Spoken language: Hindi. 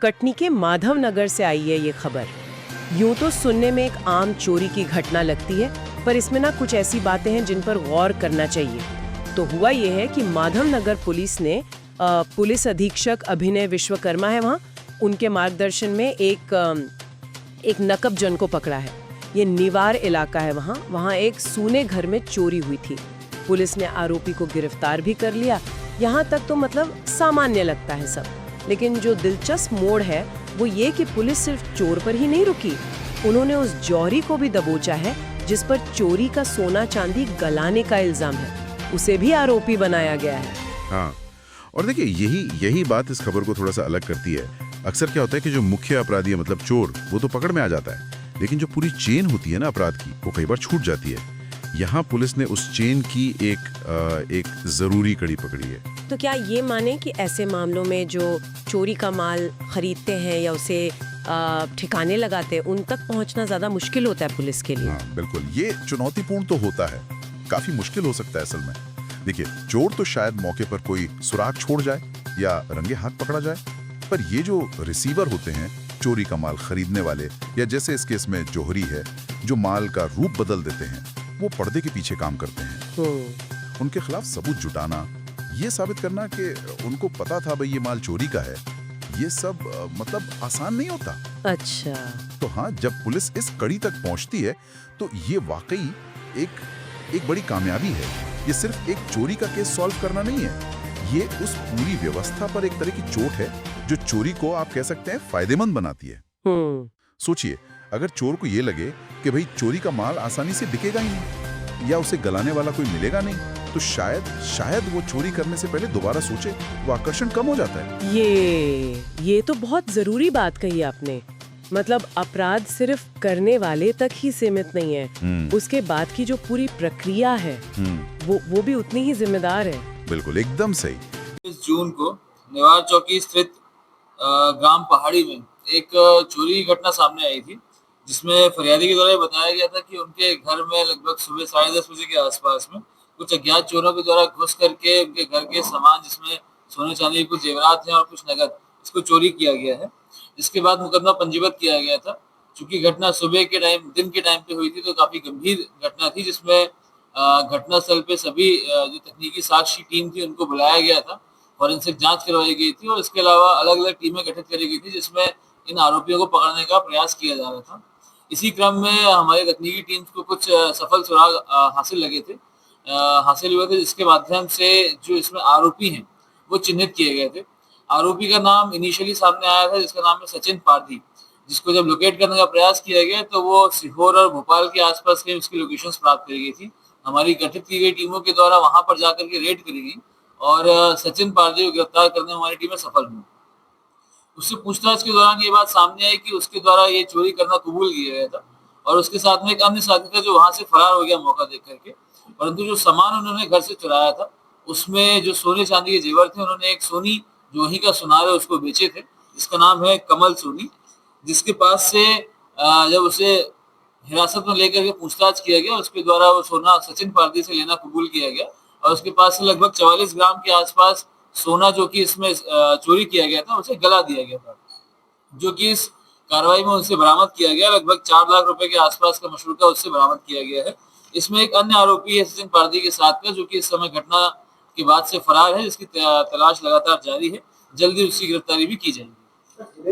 कटनी के माधव नगर से आई है ये खबर। यूं तो सुनने में एक आम चोरी की घटना लगती है, पर इसमें ना कुछ ऐसी बातें हैं जिन पर गौर करना चाहिए। तो हुआ ये है कि माधव नगर पुलिस ने पुलिस अधीक्षक अभिनय विश्वकर्मा है वहाँ, उनके मार्गदर्शन में एक नकबजन को पकड़ा है। ये निवार इलाका है वहाँ एक सूने घर में चोरी हुई थी। पुलिस ने आरोपी को गिरफ्तार भी कर लिया। यहाँ तक तो मतलब सामान्य लगता है सब, लेकिन जो दिलचस्प मोड़ है वो ये कि पुलिस सिर्फ चोर पर ही नहीं रुकी, उन्होंने उस जौहरी को भी दबोचा है जिस पर चोरी का सोना चांदी गलाने का इल्जाम है, उसे भी आरोपी बनाया गया है। हाँ, और देखिए यही बात इस खबर को थोड़ा सा अलग करती है। अक्सर क्या होता है कि जो मुख्य अपराधी है मतलब चोर, वो तो पकड़ में आ जाता है, लेकिन जो पूरी चेन होती है ना अपराध की, वो कई बार छूट जाती है। यहाँ पुलिस ने उस चेन की एक जरूरी कड़ी पकड़ी है। तो क्या ये माने कि ऐसे मामलों में जो चोरी का माल खरीदते हैं या उसे ठिकाने लगाते हैं, उन तक पहुँचना ज्यादा मुश्किल होता है पुलिस के लिए? हाँ, बिल्कुल, ये चुनौतीपूर्ण तो होता है, काफी मुश्किल हो सकता है असल में। देखिए, चोर तो शायद मौके पर कोई सुराग छोड़ जाए या रंगे हाथ पकड़ा जाए, पर ये जो रिसीवर होते हैं, चोरी का माल खरीदने वाले, या जैसे इस केस में जौहरी है, जो माल का रूप बदल देते हैं, वो पर्दे के पीछे काम करते हैं। उनके खिलाफ सबूत जुटाना, ये साबित करना कि उनको पता था भाई ये माल चोरी का है, ये सब मतलब आसान नहीं होता। अच्छा, तो हाँ, जब पुलिस इस कड़ी तक पहुंचती है तो ये वाकई एक बड़ी कामयाबी है। ये सिर्फ एक चोरी का केस सॉल्व करना नहीं है, ये उस पूरी व्यवस्था पर एक तरह की चोट है जो चोरी को आप कह सकते हैं फायदेमंद बनाती है। सोचिए, अगर चोर को ये लगे कि भाई चोरी का माल आसानी से बिकेगा ही नहीं या उसे गलाने वाला कोई मिलेगा नहीं, तो शायद वो चोरी करने से पहले दोबारा सोचे, वो आकर्षण कम हो जाता है। ये तो बहुत जरूरी बात कही आपने। मतलब अपराध सिर्फ करने वाले तक ही सीमित नहीं है, उसके बाद की जो पूरी प्रक्रिया है वो भी उतनी ही जिम्मेदार है। बिल्कुल, एकदम सही। 20 जून को निवार चौकी स्थित ग्राम पहाड़ी में एक चोरी की घटना सामने आई थी, जिसमें फरियादी के द्वारा बताया गया था कि उनके घर में लगभग सुबह 10:30 बजे के आसपास में कुछ अज्ञात चोरों के द्वारा घुस करके उनके घर के सामान, जिसमें सोने चांदी के कुछ जेवरात हैं और कुछ नगद, इसको चोरी किया गया है। इसके बाद मुकदमा पंजीबद्ध किया गया था। चूंकि घटना सुबह के दिन के टाइम पे हुई थी, तो काफी गंभीर घटना थी, जिसमें घटनास्थल पे सभी जो तकनीकी साक्षी टीम थी उनको बुलाया गया था, फॉरेंसिक जांच करवाई गई थी और इसके अलावा अलग अलग टीमें गठित करी गई थी, जिसमें इन आरोपियों को पकड़ने का प्रयास किया जा रहा था। इसी क्रम में हमारी तकनीकी टीम को कुछ सफल सुराग हासिल हुए थे, जिसके माध्यम से जो इसमें आरोपी हैं वो चिन्हित किए गए थे। आरोपी का नाम इनिशियली सामने आया था, जिसका नाम है सचिन पारधी, जिसको जब लोकेट करने का प्रयास किया गया तो वो सीहोर और भोपाल के आसपास के उसकी लोकेशंस प्राप्त करी गई थी। हमारी गठित की गई टीमों के द्वारा वहां पर जाकर के रेड करी गई और सचिन पारधी को गिरफ्तार करने में हमारी टीमें सफल हुई। उससे पूछताछ के दौरान ये बात सामने आई कि उसके द्वारा ये चोरी करना कबूल किया गया था और उसके साथ में एक अन्य साथी था जो वहां से फरार हो गया मौका देख करके। परंतु जो सामान उन्होंने घर से चुराया था, उसमें जो सोने चांदी के जेवर थे, उन्होंने एक सोनी जो वहीं का सुनार है उसको बेचे थे, जिसका नाम है कमल सोनी, जिसके पास से जब उसे हिरासत में लेकर के पूछताछ किया गया, उसके द्वारा वो सोना सचिन पारधी से लेना कबूल किया गया और उसके पास से लगभग 44 ग्राम के आसपास सोना जो कि इसमें चोरी किया गया था, उसे गला दिया गया था, जो कि इस कार्रवाई में उनसे बरामद किया गया। लगभग 4 लाख रुपए के आसपास का मशरूका उससे बरामद किया गया है। इसमें एक अन्य आरोपी है सचिन पारधी के साथ का, जो कि इस समय घटना के बाद से फरार है, जिसकी तलाश लगातार जारी है। जल्दी उसकी गिरफ्तारी भी की जाएगी।